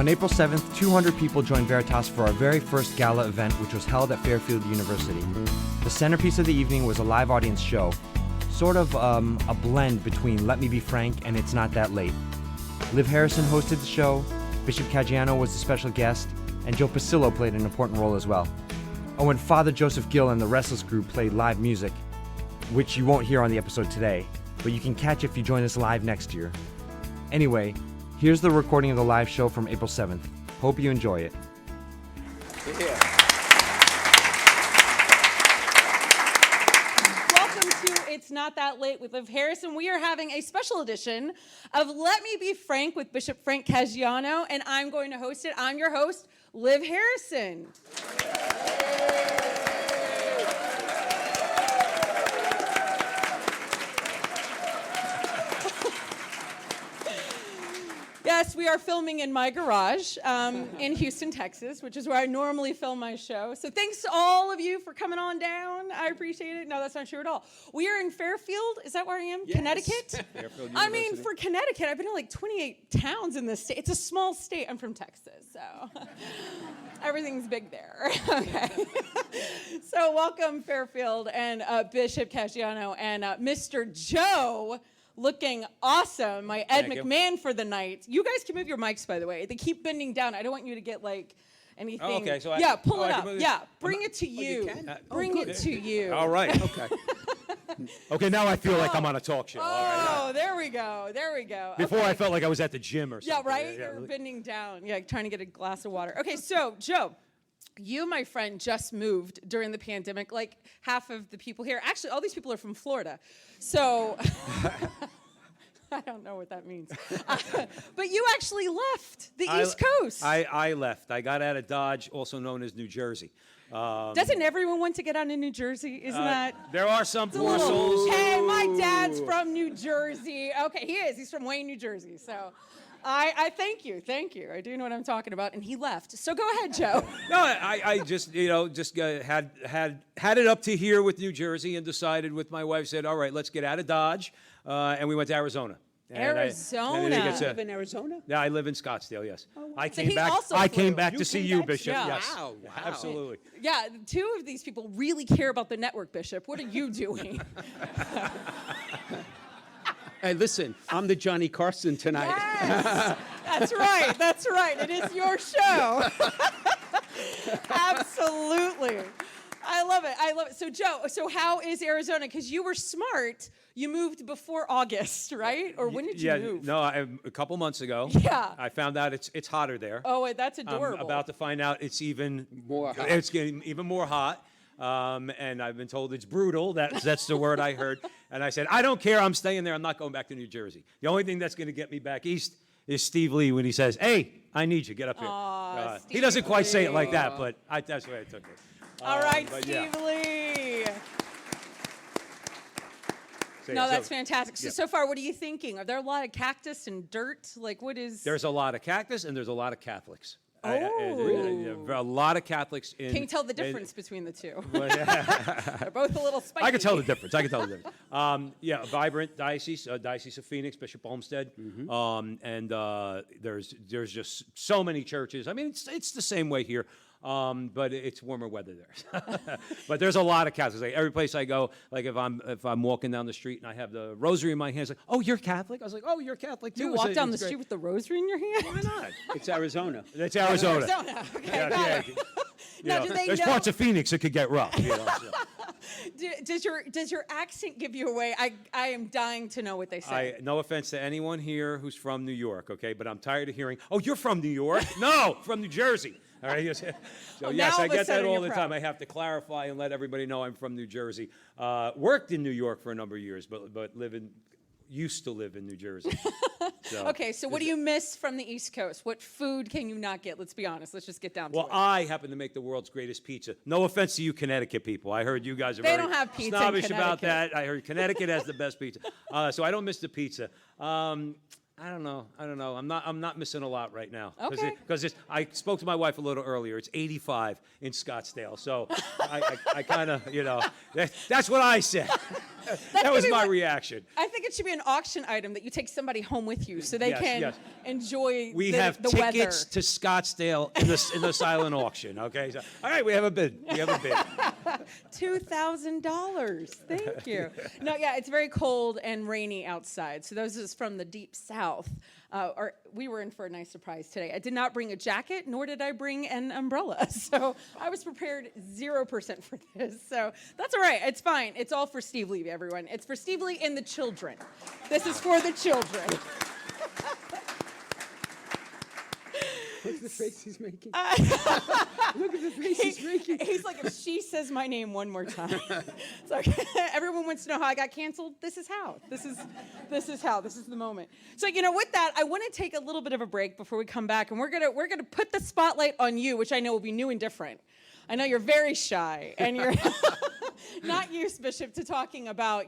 On April 7th, 200 people joined Veritas for our very first gala event, which was held at Fairfield University. The centerpiece of the evening was a live audience show, sort of a blend between Let Me Be Frank and It's Not That Late. Liv Harrison hosted the show, Bishop Caggiano was the special guest, and Joe Pasillo played an important role as well. Oh, and Father Joseph Gill and the Restless Group played live music, which you won't hear on the episode today, but you can catch if you join us live next year. Anyway, here's the recording of the live show from April 7th. Hope you enjoy it. Yeah. Welcome to It's Not That Late with Liv Harrison. We are having a special edition of Let Me Be Frank with Bishop Frank Caggiano, and I'm going to host it. I'm your host, Liv Harrison. Yes, we are filming in my garage in Houston, Texas, which is where I normally film my show. So thanks to all of you for coming on down. I appreciate it. No, that's not true at all. We are in Fairfield. Is that where I am? Yes. Connecticut? Fairfield I University. mean, for Connecticut, I've been to like 28 towns in this state. It's a small state. I'm from Texas, so everything's big there. Okay. So welcome, Fairfield and Bishop Caggiano and Mr. Joe. Looking awesome, my Ed McMahon for the night. You guys can move your mics, by the way. They keep bending down. I don't want you to get like anything. Oh, okay, so pull it up. move it. Yeah, bring it to you. You can? Bring it to you. All right. Okay. Okay, now I feel like I'm on a talk show. All right. There we go. There we go. Before Okay. I felt like I was at the gym or Yeah, something. right? You're bending down. Yeah, trying to get a glass of water. Okay, so, Joe, you, my friend, just moved during the pandemic. Like half of the people here, actually, all these people are from Florida. So... I don't know what that means. But you actually left the East Coast. I left. I got out of Dodge, also known as New Jersey. Doesn't everyone want to get out of New Jersey? Isn't that? There are some It's a poor little- souls. Hey, my dad's from New Jersey. Okay, he is. He's from Wayne, New Jersey. So I thank you. Thank you. I do know what I'm talking about. And he left. So go ahead, Joe. No, I just had it up to here with New Jersey and decided with my wife, said, all right, let's get out of Dodge. And we went to Arizona. Arizona. You live in Arizona? Yeah, I live in Scottsdale, yes. I So came he back. also I flew. came back You to see came you, back? Bishop. Yeah. Yes. Wow. Absolutely. Yeah, two of these people really care about the network, Bishop. What are you doing? Hey, listen, I'm the Johnny Carson tonight. Yes, that's right. That's right. It is your show. Absolutely. I love it. I love it. So, Joe, how is Arizona? Because you were smart. You moved before August, right? Or when did you move? No, a couple months ago. Yeah. I found out it's hotter there. Oh, wait, that's adorable. I'm about to find out it's even More hot. It's getting even more hot. And I've been told it's brutal. That's the word I heard. And I said, I don't care. I'm staying there. I'm not going back to New Jersey. The only thing that's going to get me back east is Steve Lee when he says, hey, I need you. Get up here. He Steve doesn't quite say it like Lee. that, but that's the way I took it. All right, but Steve yeah. Lee. So, No, yeah, that's so- fantastic. So far, what are you thinking? Are there a lot of cactus and dirt? Like, what is... There's a lot of cactus and there's a lot of Catholics. Oh. A lot of Catholics in... Can you tell the difference between the two? Well, yeah. They're both a little spicy. I can tell the difference. Yeah, vibrant diocese, Diocese of Phoenix, Bishop Olmsted, and there's just so many churches. I mean, it's the same way here, but it's warmer weather there. But there's a lot of Catholics. Like every place I go, like if I'm walking down the street and I have the rosary in my hands, like, oh, you're Catholic? I was like, oh, you're Catholic too. You walk down the street with the rosary in your hand? Why not? It's Arizona. It's Arizona. Arizona. Okay, Yeah, got yeah. it. You Now, know, do they there's know? parts of Phoenix that could get rough. You know, so. Does your accent give you away? I am dying to know what they say. No offense to anyone here who's from New York, okay? But I'm tired of hearing, oh, you're from New York? No, from New Jersey. All right. So Well, yes, now all I of a get that sudden all you're the proud. time. I have to clarify and let everybody know I'm from New Jersey. Worked in New York for a number of years, but used to live in New Jersey. So, Okay, so what do you miss from the East Coast? What food can you not get? Let's be honest. Let's just get down to Well, it. I happen to make the world's greatest pizza. No offense to you, Connecticut people. I heard you guys are They very don't have pizza in snobbish about Connecticut. that. I heard Connecticut has the best pizza, so I don't miss the pizza. I don't know. I'm not missing a lot right now. Okay. Because I spoke to my wife a little earlier. It's 85 in Scottsdale, so I kind of, that's what I said. That was gonna be my what- reaction. I think it should be an auction item that you take somebody home with you so they Yes, can yes. enjoy We the have weather. tickets to Scottsdale in the silent auction. Okay. So, all right, we have a bid. We have a bid. $2,000. Thank you. No, yeah, it's very cold and rainy outside. So those is from the deep south. We were in for a nice surprise today. I did not bring a jacket, nor did I bring an umbrella. So I was prepared 0% for this. So that's all right. It's fine. It's all for Steve Lee, everyone. It's for Steve Lee and the children. This is for the children. Look at the face he's making. Look at the face he's making. He's like, if she says my name one more time. It's like, everyone wants to know how I got canceled. This is how. This is how. This is the moment. So, with that, I want to take a little bit of a break before we come back, and we're gonna put the spotlight on you, which I know will be new and different. I know you're very shy, and you're not used, Bishop, to talking about,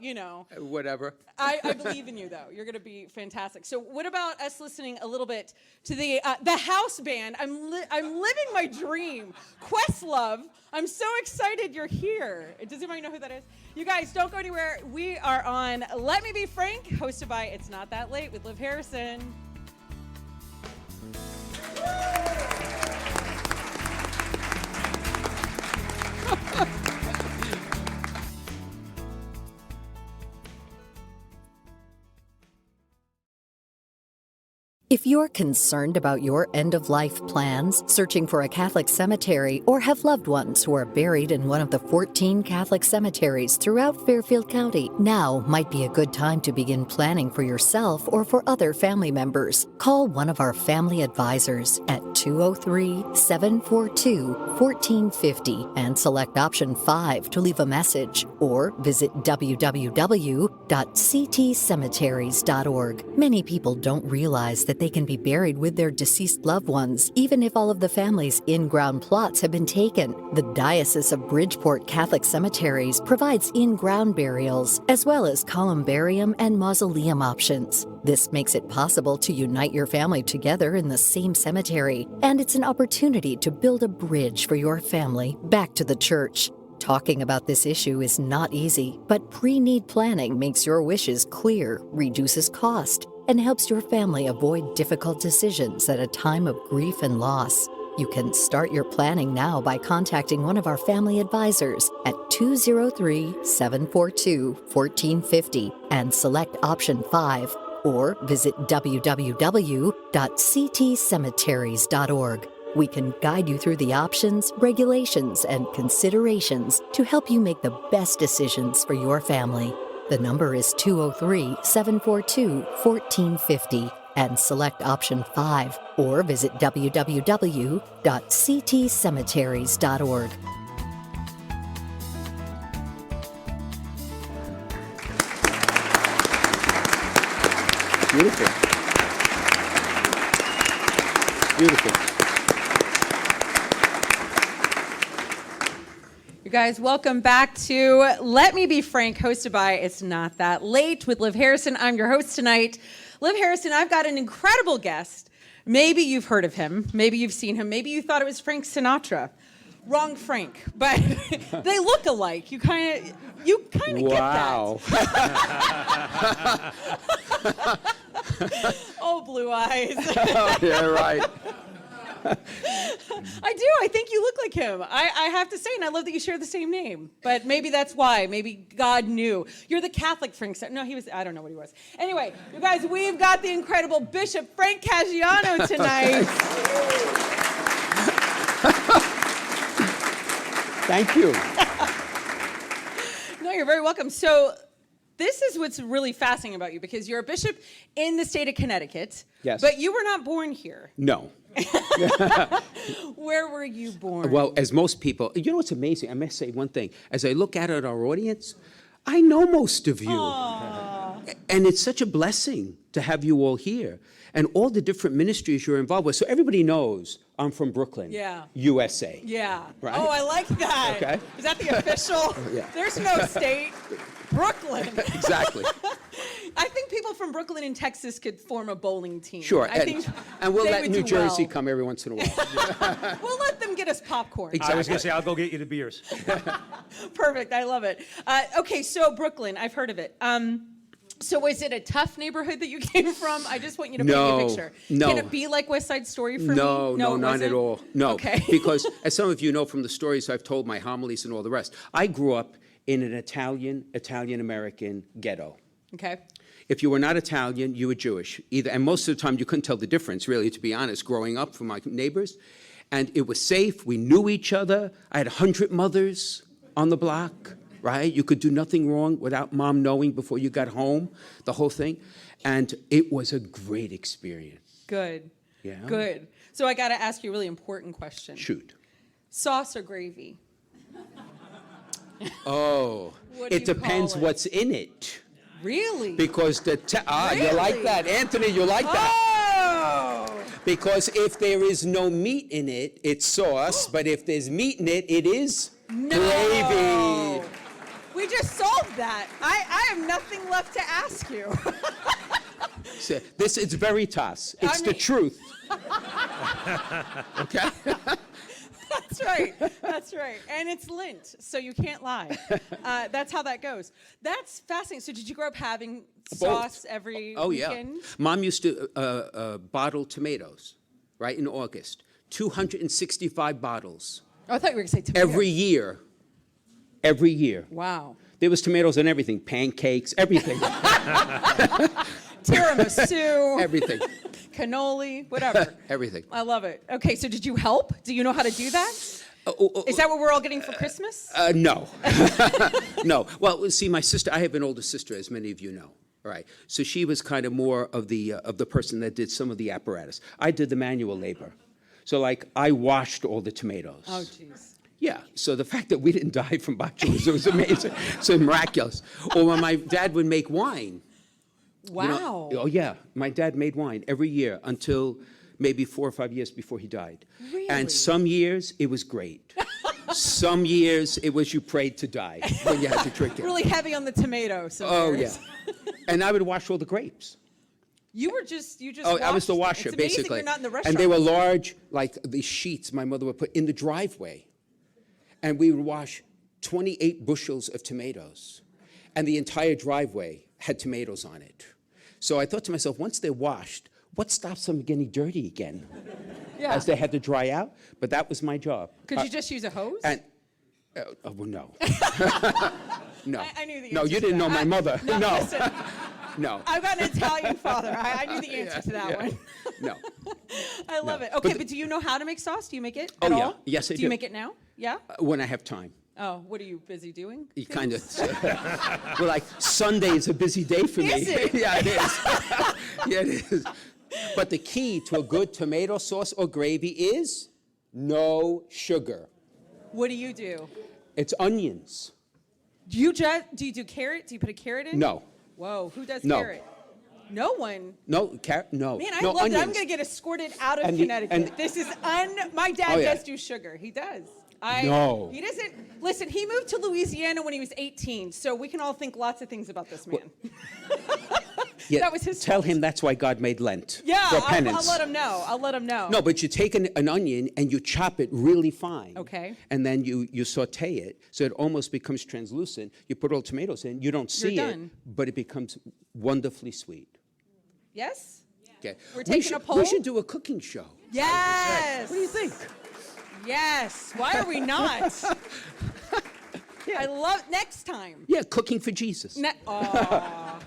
Whatever. I believe in you, though. You're going to be fantastic. So what about us listening a little bit to the house band? I'm living my dream. Questlove, I'm so excited you're here. Does anybody know who that is? You guys, don't go anywhere. We are on Let Me Be Frank, hosted by It's Not That Late with Liv Harrison. If you're concerned about your end-of-life plans, searching for a Catholic cemetery, or have loved ones who are buried in one of the 14 Catholic cemeteries throughout Fairfield County, now might be a good time to begin planning for yourself or for other family members. Call one of our family advisors at 203-742-1450 and select option 5 to leave a message, or visit www.ctcemeteries.org. Many people don't realize that they can be buried with their deceased loved ones, even if all of the family's in-ground plots have been taken. The Diocese of Bridgeport Catholic Cemeteries provides in-ground burials, as well as columbarium and mausoleum options. This makes it possible to unite your family together in the same cemetery, and it's an opportunity to build a bridge for your family back to the church. Talking about this issue is not easy, but pre-need planning makes your wishes clear, reduces cost, and helps your family avoid difficult decisions at a time of grief and loss. You can start your planning now by contacting one of our family advisors at 203-742-1450 and select option 5, or visit www.ctcemeteries.org. We can guide you through the options, regulations, and considerations to help you make the best decisions for your family. The number is 203-742-1450 and select option 5, or visit www.ctcemeteries.org. Beautiful. Beautiful. You guys, welcome back to Let Me Be Frank, hosted by It's Not That Late with Liv Harrison. I'm your host tonight. Liv Harrison, I've got an incredible guest. Maybe you've heard of him. Maybe you've seen him. Maybe you thought it was Frank Sinatra. Wrong Frank, but they look alike. You kind of Wow. get that. Oh, blue eyes. Oh, yeah, right. I do. I think you look like him. I have to say, and I love that you share the same name. But maybe that's why. Maybe God knew. You're the Catholic Frank. No, he was. I don't know what he was. Anyway, you guys, we've got the incredible Bishop Frank Caggiano tonight. Thank you. No, you're very welcome. So this is what's really fascinating about you, because you're a bishop in the state of Connecticut. Yes. But you were not born here. No. Where were you born? Well, as most people, what's amazing? I must say one thing. As I look out at our audience, I know most of you. Aww. And it's such a blessing to have you all here and all the different ministries you're involved with. So everybody knows I'm from Brooklyn, Yeah. USA. Yeah. Right? Oh, I like that. Okay. Is that the official? Yeah. There's no state. Brooklyn. Exactly. I think people from Brooklyn and Texas could form a bowling team. Sure. I think and we'll they let would New do Jersey well. come every once in a while. We'll let them get us popcorn. I was going to say, I'll go get you the beers. Perfect. I love it. Okay, so Brooklyn, I've heard of it. So was it a tough neighborhood that you came from? I just want you to paint me a No, picture. no. Can it be like West Side Story for me? No, it not wasn't? at all. No. Okay. Because as some of you know from the stories I've told, my homilies and all the rest, I grew up in an Italian-American ghetto. Okay. If you were not Italian, you were Jewish. And most of the time you couldn't tell the difference, really, to be honest, growing up from my neighbors. And it was safe. We knew each other. I had 100 mothers on the block, right? You could do nothing wrong without mom knowing before you got home, the whole thing. And it was a great experience. Good. Yeah. Good. So I got to ask you a really important question. Shoot. Sauce or gravy? Oh, What do it you depends call it? what's in it. Really? Because you like Really? that. Anthony, you like that. Oh! Because if there is no meat in it, it's sauce. But if there's meat in it, it is gravy. We just solved that. I have nothing left to ask you. So it's veritas. It's the mean- truth. Okay? That's right. That's right. And it's Lent, so you can't lie. That's how that goes. That's fascinating. So did you grow up having sauce every Oh, weekend? yeah. Mom used to bottle tomatoes, right, in August. 265 bottles. Oh, I thought you were going to say tomatoes. Every year. Every year. Wow. There was tomatoes and everything. Pancakes, everything. Tiramisu. Everything. Cannoli, whatever. Everything. I love it. Okay, so did you help? Do you know how to do that? Is that what we're all getting for Christmas? No. No. Well, see, my sister, I have an older sister, as many of you know. All right. So she was kind of more of the person that did some of the apparatus. I did the manual labor. So, like, I washed all the tomatoes. Oh, jeez. Yeah. So the fact that we didn't die from botulism was amazing. So miraculous. Or when my dad would make wine. Wow. Oh, yeah. My dad made wine every year until maybe 4 or 5 years before he died. Really? And some years, it was great. Some years, it was you prayed to die when you had to drink it. Really heavy on the tomato. So Oh, yeah. And I would wash all the grapes. You just Oh, I was the washed. washer, It's amazing basically. you're not in the And restaurant. they were large, like these sheets my mother would put in the driveway. And we would wash 28 bushels of tomatoes. And the entire driveway had tomatoes on it. So I thought to myself, once they're washed, what stops them getting dirty again? Yeah. As they had to dry out. But that was my job. Could you just use a hose? And, well, no. No. I knew the No, answer you to didn't know that. my mother. No. No. Listen, No. I've got an Italian father. I knew the answer to that Yeah. one. No. I love No. it. Okay, But but do you know how to make sauce? Do you make it Oh, at yeah. all? Yes, I Do you do. make it now? Yeah? When I have time. Oh, what are you busy doing? You kind of, well, like Sunday is a busy day for me. Is it? Yeah, it is. Yeah, it is. But the key to a good tomato sauce or gravy is no sugar. What do you do? It's onions. Do you do carrot? Do you put a carrot in? No. Whoa, who does No. carrot? No one. No, no. Man, I no, love that. I'm onions. going to get escorted out of And Connecticut. This is my dad Oh, yeah. does do sugar. He does. No. He doesn't. Listen, he moved to Louisiana when he was 18, so we can all think lots of things about this man. Yeah, that was his Tell fault. him that's why God made Lent. Yeah, For I'll penance. let him know. I'll let him know. No, but you take an onion and you chop it really fine. Okay. And then you saute it so it almost becomes translucent. You put all tomatoes in, you don't see done. it, but it becomes wonderfully sweet. Yes? Okay. We're taking a poll? We should do a cooking show. Yes. What do you think? Yes. Why are we not? I love next time. Yeah, cooking for Jesus. Aw.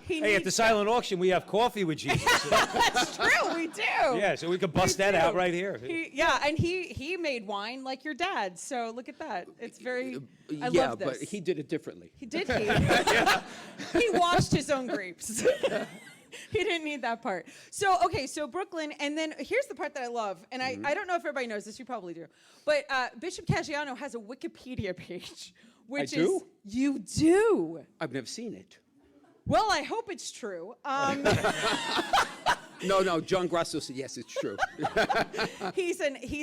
Hey, at the silent auction, we have coffee with Jesus. That's true. We do. Yeah, so we could bust that out right here. And he made wine like your dad. So look at that. It's very. I yeah, love this. but he did it differently. He did. He washed his own grapes. He didn't need that part. So, okay, so Brooklyn, and then here's the part that I love, and I don't know if everybody knows this, you probably do, but Bishop Caggiano has a Wikipedia page, which I do? is, you do. I've never seen it. Well, I hope it's true. No, John Grasso said, yes, it's true. He's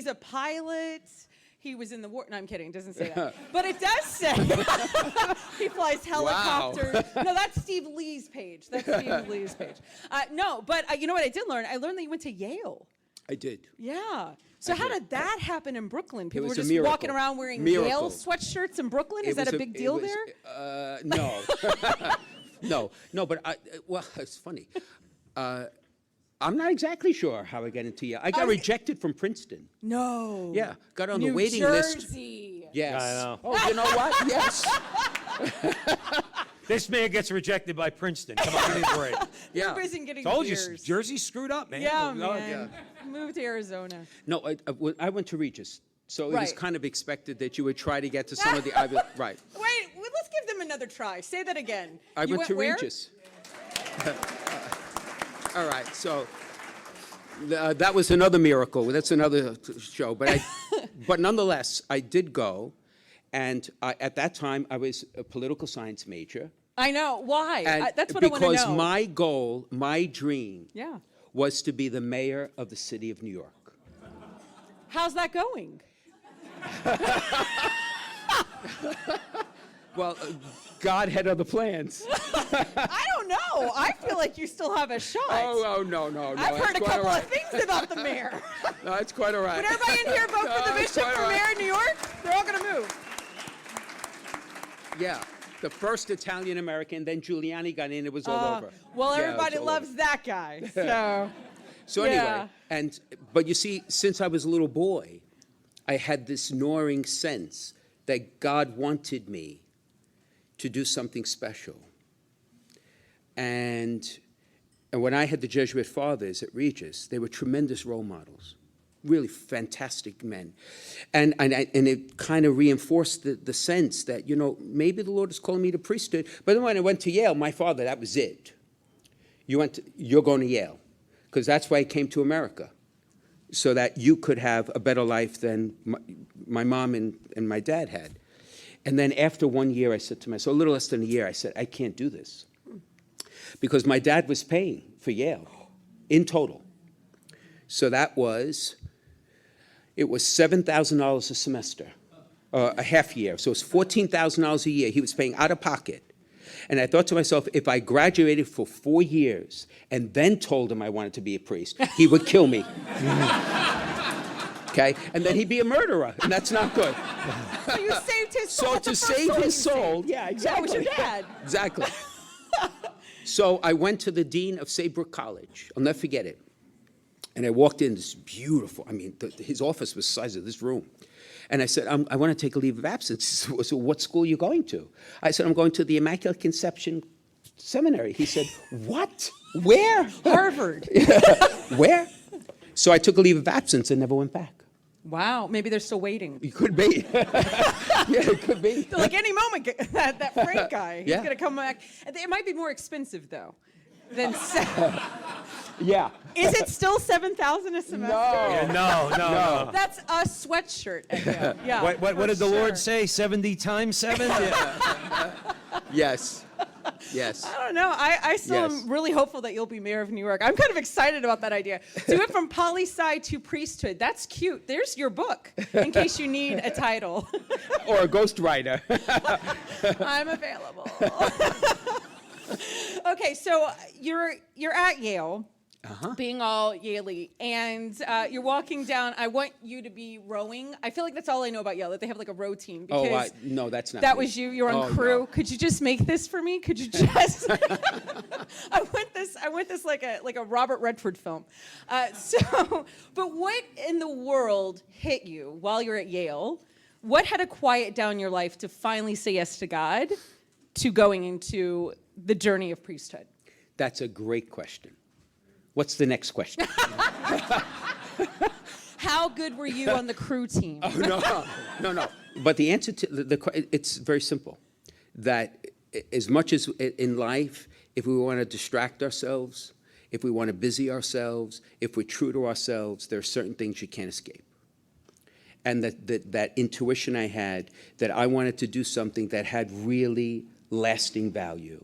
a pilot. He was in the war. No, I'm kidding. It doesn't say that. But it does say he flies helicopters. Wow. No, that's Steve Lee's page. No, but you know what I did learn? I learned that you went to Yale. I did. Yeah. So how did that happen in Brooklyn? People were was a just miracle. walking around wearing Miracle. Yale sweatshirts in Brooklyn? Is that a big deal there? No. No, but well, it's funny. I'm not exactly sure how I got into Yale. I got rejected from Princeton. No. Yeah, got on the New waiting Jersey. list. Yes. I know. Oh, you know what? Yes. This man gets rejected by Princeton. Come on, give me a break. Yeah. You're busy getting Told you, beers. Jersey screwed up, man. Yeah, Oh, man. Moved to Arizona. No, I went to Regis, so it was Right. kind of expected that you would try to get to some of the Ivy. Right. Wait, let's give them another try. Say that again. I You went to where? Regis. All right, so that was another miracle. That's another show. But nonetheless, I did go, and at that time I was a political science major. I know. Why? And That's what I want to know. because my goal, my dream, Yeah. was to be the mayor of the city of New York. How's that going? Well, God had other plans. I don't know. I feel like you still have a shot. Oh, no. I've that's heard a quite couple all of things about the mayor. No, it's quite all right. Would everybody in here vote for the No, it's bishop quite for all right. mayor in New York? They're all going to move. Yeah, the first Italian American, then Giuliani got in, it was all over. Well, Yeah, it was everybody all loves over. that guy. So, So Yeah. anyway, but you see, since I was a little boy, I had this gnawing sense that God wanted me to do something special. And when I had the Jesuit fathers at Regis, they were tremendous role models, really fantastic men. And it kind of reinforced the sense that, maybe the Lord is calling me to priesthood. But then when I went to Yale, my father, that was it. You're going to Yale, because that's why I came to America, so that you could have a better life than my mom and my dad had. And then after 1 year, I said to myself, a little less than a year, I said, I can't do this. Because my dad was paying for Yale in total. So it was $7,000 a semester, a half year. So it's $14,000 a year he was paying out of pocket. And I thought to myself, if I graduated for 4 years and then told him I wanted to be a priest, he would kill me. Okay? And then he'd be a murderer, and that's not good. so you saved his soul. So That's to the first save soul you his soul, saved. yeah, That exactly. was your dad. Exactly. So I went to the dean of Saybrook College. I'll never forget it. And I walked in, this beautiful, his office was the size of this room. And I said, I want to take a leave of absence. He said, so what school are you going to? I said, I'm going to the Immaculate Conception Seminary. He said, what? Where? Harvard. Where? So I took a leave of absence and never went back. Wow. Maybe they're still waiting. It could be. Yeah, it could be. So like any moment, that Frank guy, he's Yeah. going to come back. It might be more expensive, though, than Yeah. Is it still $7,000 a semester? No. That's a sweatshirt. Yeah. What did the for Lord sure. say? 70 times 7? Yes. Yes. I don't know. I still Yes. am really hopeful that you'll be mayor of New York. I'm kind of excited about that idea. So you went from poli-sci to priesthood. That's cute. There's your book, in case you need a title. Or a ghostwriter. I'm available. Okay, so you're at Yale, being all Yale-y, and you're walking down. I want you to be rowing. I feel like that's all I know about Yale, that they have like a row team. Because no, that's not that me. was you. You're on Oh, crew. no. Could you just make this for me? Could you just? I want this like a Robert Redford film. But what in the world hit you while you're at Yale? What had to quiet down your life to finally say yes to God, to going into the journey of priesthood? That's a great question. What's the next question? How good were you on the crew team? No. But the answer to it's very simple. That as much as in life, if we want to distract ourselves, if we want to busy ourselves, if we're true to ourselves, there are certain things you can't escape. And that intuition I had that I wanted to do something that had really lasting value.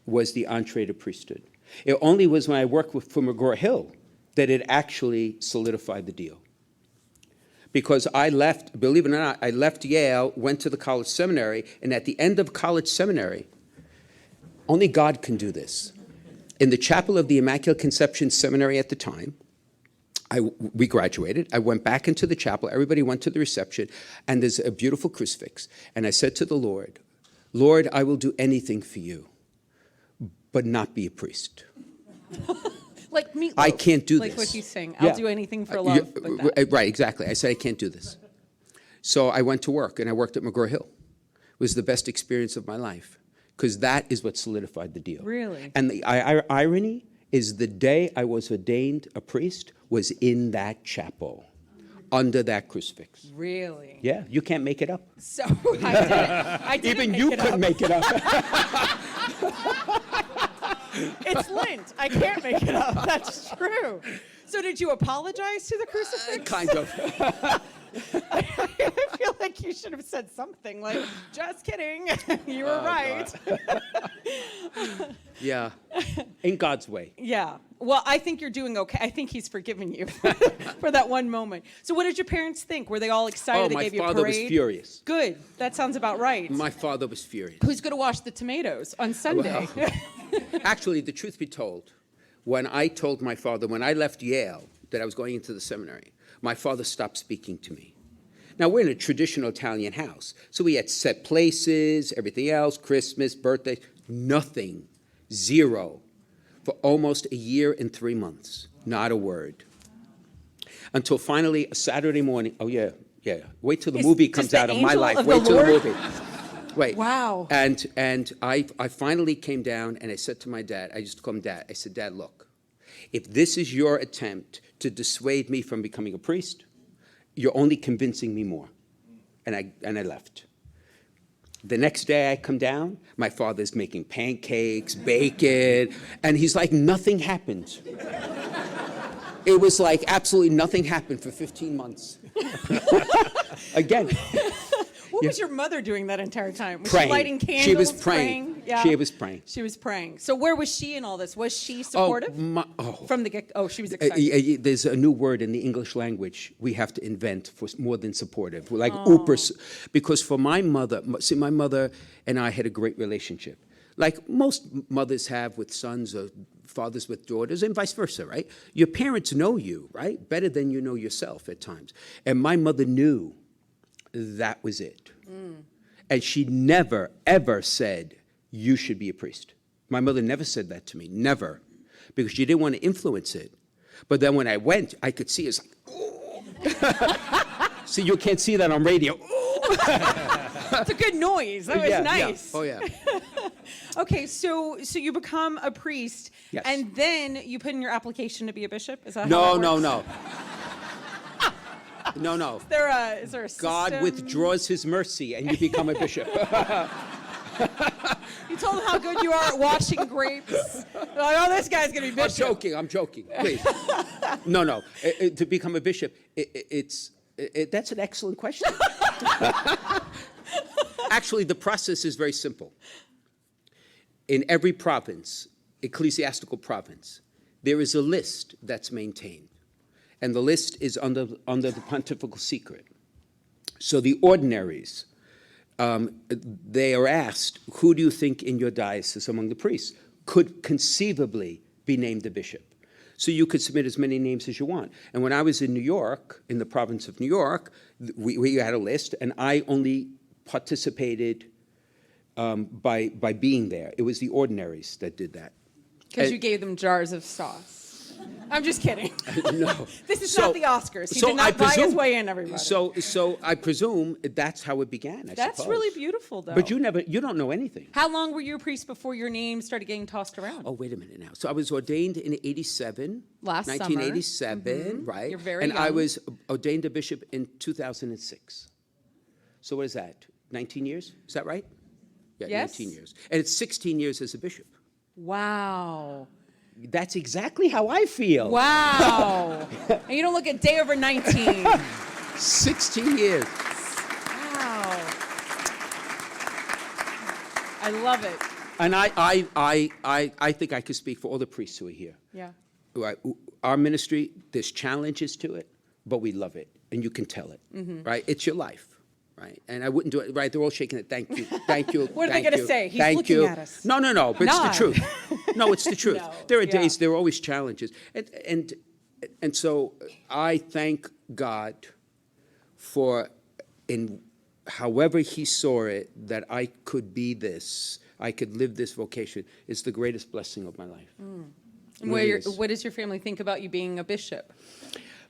was the entree to priesthood. It only was when I worked for McGraw-Hill that it actually solidified the deal. Because I left, believe it or not, I left Yale, went to the college seminary, and at the end of college seminary, only God can do this. In the chapel of the Immaculate Conception Seminary at the time, we graduated. I went back into the chapel. Everybody went to the reception, and there's a beautiful crucifix. And I said to the Lord, Lord, I will do anything for you, but not be a priest. Like Meatloaf. I can't do this. Like what he's saying. I'll do anything for love. But that. Right, exactly. I said, I can't do this. So I went to work, and I worked at McGraw-Hill. It was the best experience of my life, because that is what solidified the deal. Really? And the irony is the day I was ordained a priest was in that chapel, under that crucifix. Really? Yeah, you can't make it up. So I didn't Even make you it couldn't up. make it up. It's Lent. I can't make it up. That's true. So did you apologize to the crucifix? Kind of. I feel like you should have said something like, just kidding. You were right. Yeah, in God's way. Yeah. Well, I think you're doing okay. I think he's forgiven you for that one moment. So what did your parents think? Were they all excited? Oh, They my gave you a father was parade? furious. Good. That sounds about right. My father was furious. Who's going to wash the tomatoes on Sunday? Actually, the truth be told, when I told my father, when I left Yale, that I was going into the seminary, my father stopped speaking to me. Now, we're in a traditional Italian house, so we had set places, everything else, Christmas, birthday, nothing, zero, for almost a year and 3 months, not a word. Until finally, a Saturday morning, oh yeah, wait till the Is movie just comes the out of my angel life, of wait the till the Lord? movie. Wait. Wow. And I finally came down and I said to my dad, I used to call him Dad, I said, Dad, look, if this is your attempt to dissuade me from becoming a priest, you're only convincing me more. And I left. The next day I come down, my father's making pancakes, bacon, and he's like, nothing happened. It was like absolutely nothing happened for 15 months. Again. What was your mother doing that entire time? Was Praying. she lighting candles? She was praying. Yeah. She was praying. She was praying. So where was she in all this? Was she supportive? From the get? Oh, she was excited. There's a new word in the English language we have to invent for more than supportive, like uber. Because for my mother, see, my mother and I had a great relationship, like most mothers have with sons or fathers with daughters, and vice versa, right? Your parents know you, right, better than you know yourself at times. And my mother knew that was it. And she never, ever said, you should be a priest. My mother never said that to me, never, because she didn't want to influence it. But then when I went, I could see it's like, ooh. See, you can't see that on radio. It's a good noise. That was nice. Yeah. Oh, yeah. Okay, so you become a priest, Yes. and then you put in your application to be a bishop? Is that how No, that no, works? no. No. Is there a system? God withdraws his mercy and you become a bishop. You told them how good you are at washing grapes. They're like, oh, this guy's going to be bishop. I'm joking, please. No. To become a bishop, that's an excellent question. Actually, the process is very simple. In every province, ecclesiastical province, there is a list that's maintained. And the list is under the pontifical secret. So the ordinaries, they are asked, who do you think in your diocese among the priests could conceivably be named a bishop? So you could submit as many names as you want. And when I was in New York, in the province of New York, we had a list, and I only participated by being there. It was the ordinaries that did that. Because you gave them jars of sauce. I'm just kidding. No. This is not the Oscars. He did not buy his way in, everybody. So I presume that's how it began, I That's suppose. really beautiful, though. But you don't know anything. How long were you a priest before your name started getting tossed around? Oh, wait a minute now. So I was ordained in 87. Last summer. 1987, right? You're very And I young. was ordained a bishop in 2006. So what is that? 19 years? Is that right? Yeah, Yes. 19 years. And it's 16 years as a bishop. Wow. That's exactly how I feel. Wow. And you don't look a day over 19. 16 years. Wow. I love it. And I think I could speak for all the priests who are here. Yeah. Right. Our ministry, there's challenges to it, but we love it, and you can tell it, right? It's your life, right? And I wouldn't do it, right? They're all shaking it. Thank you, thank you. What are they thank going to you, say? He's thank looking you. at us. No, but it's the Nod. truth. No, it's the truth. No, There are yeah. days, there are always challenges. And so I thank God for, in however he saw it, that I could be this, I could live this vocation. It's the greatest blessing of my life. It Where really your, is. what does your family think about you being a bishop?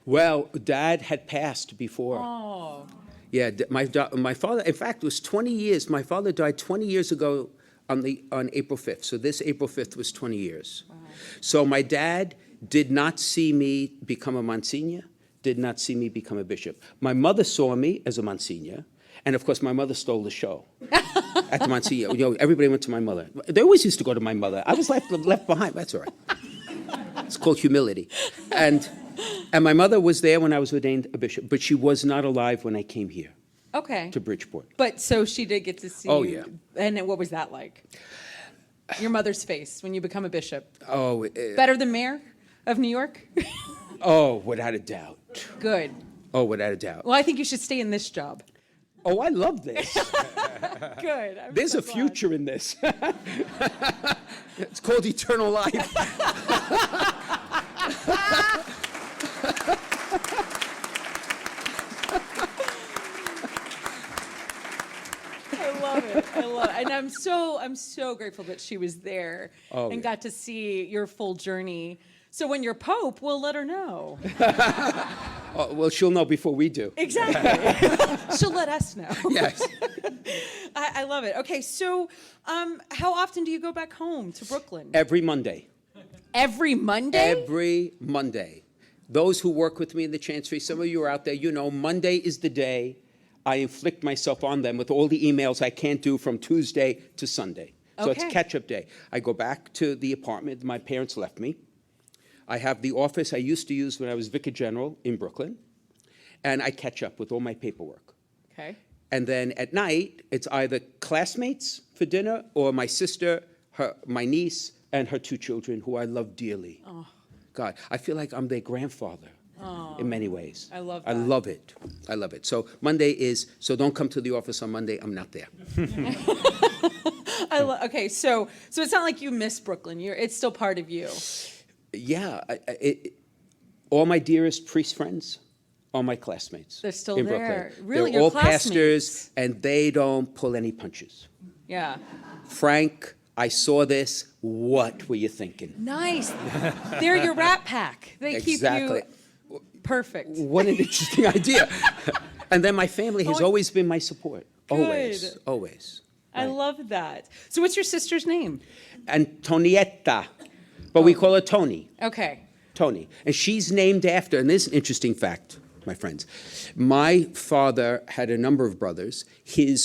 Well, Dad had passed before. Oh, Yeah, my father, in fact, it was 20 years. My father died 20 years ago on April 5th. So this April 5th was 20 years. wow. So my dad did not see me become a Monsignor, did not see me become a bishop. My mother saw me as a Monsignor, and of course, my mother stole the show at the Monsignor. You know, everybody went to my mother. They always used to go to my mother. I was left behind. That's all right. It's called humility. And my mother was there when I was ordained a bishop, but she was not alive when I came here Okay. to Bridgeport. But so she did get to see Oh, you. yeah. And what was that like? Your mother's face when you become a bishop. Oh, Better than mayor of New York? oh, without a doubt. Good. Oh, without a doubt. Well, I think you should stay in this job. Oh, I love this. Good. I'm There's so a glad. future in this. It's called eternal life. I love it. I love it. And I'm so grateful that she was there Oh, and yeah. got to see your full journey. So when you're Pope, we'll let her know. Oh, well, she'll know before we do. Exactly. She'll let us know. Yes. I love it. Okay, so how often do you go back home to Brooklyn? Every Monday. Every Monday? Every Monday. Those who work with me in the chancery, some of you are out there, you know, Monday is the day I inflict myself on them with all the emails I can't do from Tuesday to Sunday. So Okay. it's catch-up day. I go back to the apartment my parents left me. I have the office I used to use when I was Vicar General in Brooklyn, and I catch up with all my paperwork. Okay. And then at night, it's either classmates for dinner or my sister, my niece, and her two children, who I love dearly. Oh. God, I feel like I'm their grandfather in many ways. I love I that. love it. I love it. So Monday is, so don't come to the office on Monday. I'm not there. Okay, so it's not like you miss Brooklyn. It's still part of you. Yeah, all my dearest priest friends are my classmates. They're still in there. Brooklyn. Really, They're your all classmates. pastors, and they don't pull any punches. Yeah. Frank, I saw this. What were you thinking? Nice. They're your rat pack. They Exactly. keep you perfect. What an interesting idea. And then my family has Oh, always been my support. Always, good. always. I love that. So what's your sister's name? Antonietta, but we call her Tony. Okay. Tony. And she's named after, and this is an interesting fact, my friends. My father had a number of brothers.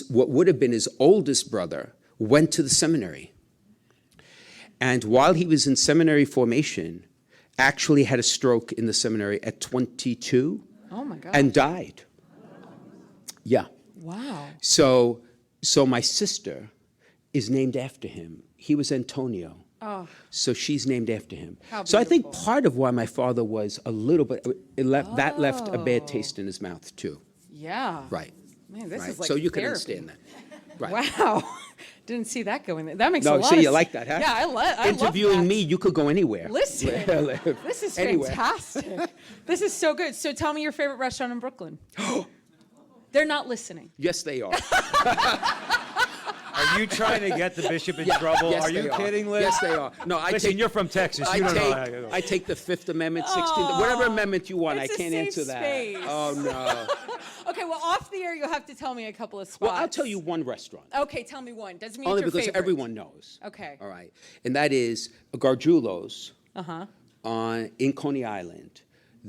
What would have been his oldest brother went to the seminary. And while he was in seminary formation, actually had a stroke in the seminary at 22 Oh my God. and died. Yeah. Wow. So my sister is named after him. He was Antonio. Oh. So she's named after him. How So I think beautiful. part of why my father was a little bit, that left a bad taste in his mouth too. Yeah. Right. Man, this Right. is like So you can therapy. understand that. Right. Wow. Didn't see that going there. That makes a No, lot see, of you like that, huh? Yeah, I love Interviewing that. me, you could go anywhere. Listen, this is Anywhere. fantastic. This is so good. So tell me your favorite restaurant in Brooklyn. They're not listening. Yes, they are. Are you trying to get the bishop in trouble? Yes, Are you they kidding, Liz? Yes, they are. No, Listen, you're from Texas. You don't know. I take the Fifth Amendment, 16th, whatever amendment you want. It's I a can't safe answer that. space. Oh no. Okay, well, off the air, you'll have to tell me a couple of spots. Well, I'll tell you one restaurant. Okay, tell me one. Doesn't mean Only it's your because favorite. everyone knows. Okay. All right. And that is Gargiulo's Uh-huh. in Coney Island.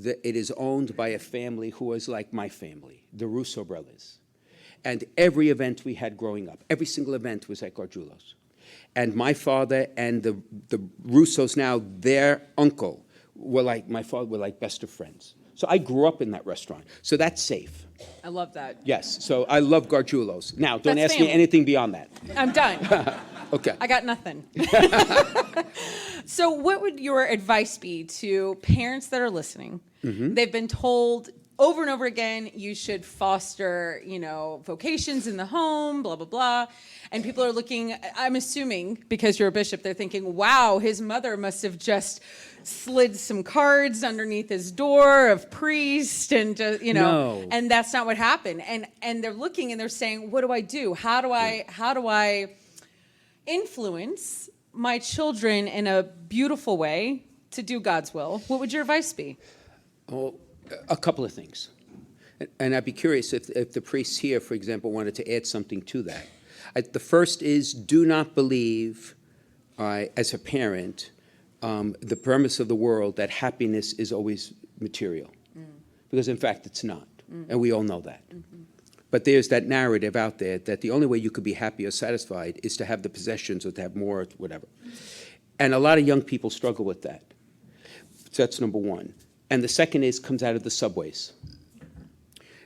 It is owned by a family who is like my family, the Russo brothers. And every event we had growing up, every single event was at Gargiulo's. And my father and the Russos now, their uncle, were like, my father were like best of friends. So I grew up in that restaurant. So that's safe. I love that. Yes. So I love Gargiulo's. Now, don't That's ask me family. anything beyond that. I'm done. Okay. I got nothing. So what would your advice be to parents that are listening? They've been told over and over again, you should foster, vocations in the home, blah, blah, blah. And people are looking, I'm assuming, because you're a bishop, they're thinking, wow, his mother must have just slid some cards underneath his door of priest and, No. and that's not what happened. And they're looking and they're saying, what do I do? How do I influence my children in a beautiful way to do God's will? What would your advice be? Well, a couple of things. And I'd be curious if the priests here, for example, wanted to add something to that. The first is, do not believe, as a parent, the premise of the world that happiness is always material. Because, in fact, it's not. And we all know that. But there's that narrative out there that the only way you could be happy or satisfied is to have the possessions or to have more, or whatever. And a lot of young people struggle with that. So that's number one. And the second comes out of the subways.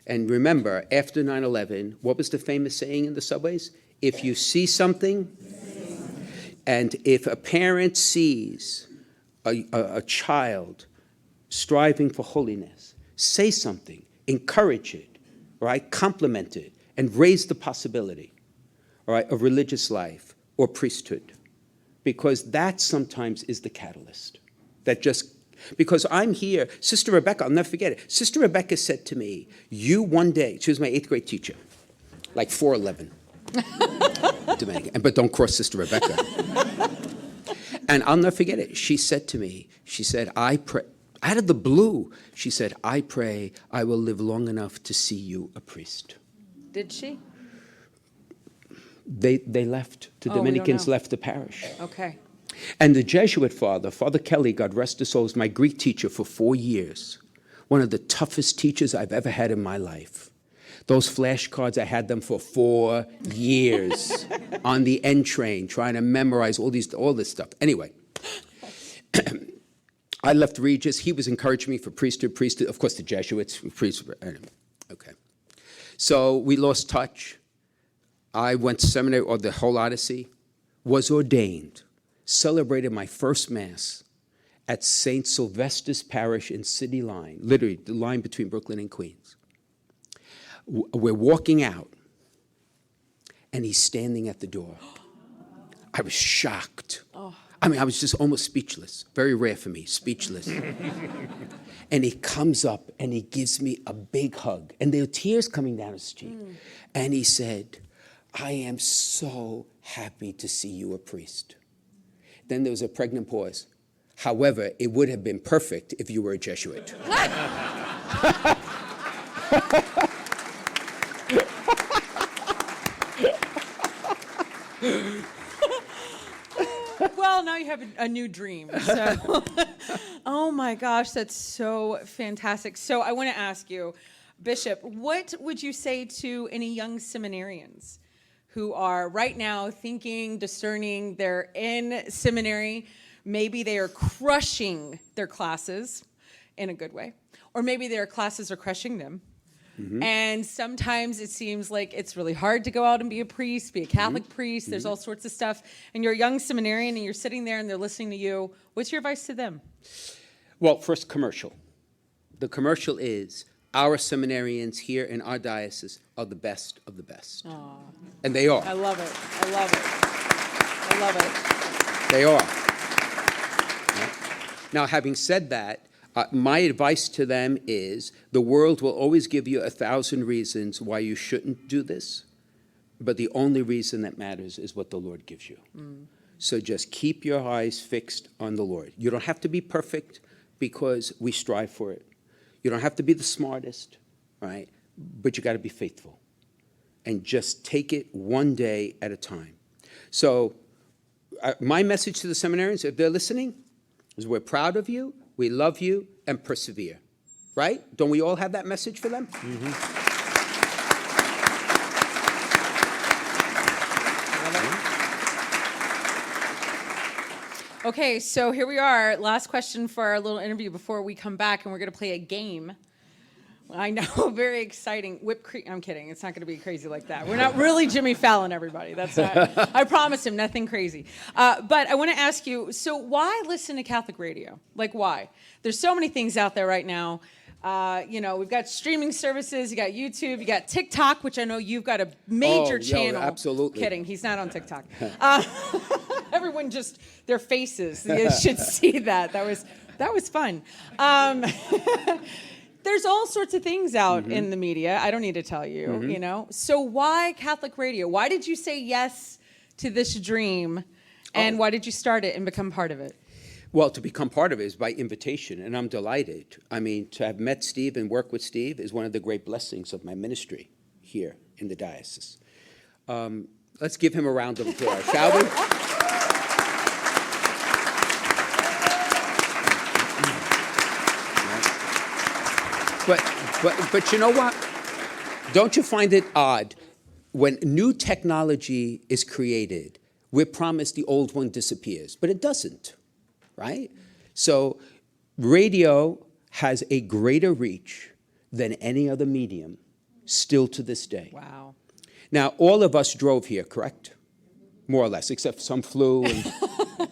And remember, after 9/11, what was the famous saying in the subways? If you see something, and if a parent sees a child striving for holiness, say something, encourage it, right? Compliment it, and raise the possibility, all right, of religious life or priesthood. Because that sometimes is the catalyst. Because I'm here, Sister Rebecca, I'll never forget it. Sister Rebecca said to me, you one day, she was my 8th grade teacher, like 4'11", Dominican, but don't cross Sister Rebecca. And I'll never forget it. She said to me, I pray, out of the blue, she said, I pray I will live long enough to see you a priest. Did she? They left. The Oh, we don't Dominicans know. left the parish. Okay. And the Jesuit father, Father Kelly, God rest his soul, was my Greek teacher for 4 years. One of the toughest teachers I've ever had in my life. Those flashcards, I had them for 4 years on the N train, trying to memorize all this stuff. Anyway, I left Regis. He was encouraging me for priesthood. Of course, the Jesuits, priesthood. Okay. So we lost touch. I went to seminary, or the whole Odyssey, was ordained, celebrated my first Mass at St. Sylvester's Parish in City Line, literally the line between Brooklyn and Queens. We're walking out, and he's standing at the door. I was shocked. I mean, I was just almost speechless. Very rare for me, speechless. And he comes up, and he gives me a big hug, and there were tears coming down his cheek. And he said, I am so happy to see you a priest. Then there was a pregnant pause. However, it would have been perfect if you were a Jesuit. Well, now you have a new dream. So. Oh my gosh, that's so fantastic. So I want to ask you, Bishop, what would you say to any young seminarians who are right now thinking, discerning, they're in seminary, maybe they are crushing their classes in a good way, or maybe their classes are crushing them. And sometimes it seems like it's really hard to go out and be a priest, be a Catholic priest. There's all sorts of stuff. And you're a young seminarian and you're sitting there and they're listening to you. What's your advice to them? Well, first, commercial. The commercial is, our seminarians here in our diocese are the best of the best. Aww. And they are. I love it. I love it. I love it. They are. Now, having said that, my advice to them is, the world will always give you 1,000 reasons why you shouldn't do this, but the only reason that matters is what the Lord gives you. So just keep your eyes fixed on the Lord. You don't have to be perfect, because we strive for it. You don't have to be the smartest, right? But you got to be faithful. And just take it one day at a time. So my message to the seminarians, if they're listening, is we're proud of you, we love you, and persevere. Right? Don't we all have that message for them? Okay, so here we are. Last question for our little interview before we come back, and we're going to play a game. I know, very exciting. Whipped cream. I'm kidding. It's not going to be crazy like that. We're not really Jimmy Fallon, everybody. That's not. I promised him nothing crazy. But I want to ask you. So why listen to Catholic radio? Like why? There's so many things out there right now. We've got streaming services. You got YouTube. You got TikTok, which I know you've got a major channel. Absolutely. Kidding. He's not on TikTok. Everyone just their faces. You should see that. That was fun. There's all sorts of things out in the media. I don't need to tell you, you know. So why Catholic radio? Why did you say yes to this dream? And why did you start it and become part of it? Well, to become part of it is by invitation, and I'm delighted. I mean, to have met Steve and work with Steve is one of the great blessings of my ministry here in the diocese. Let's give him a round of applause, shall we? But you know what? Don't you find it odd when new technology is created, we're promised the old one disappears, but it doesn't, right? So radio has a greater reach than any other medium still to this day. Wow. Now, all of us drove here, correct? More or less, except some flew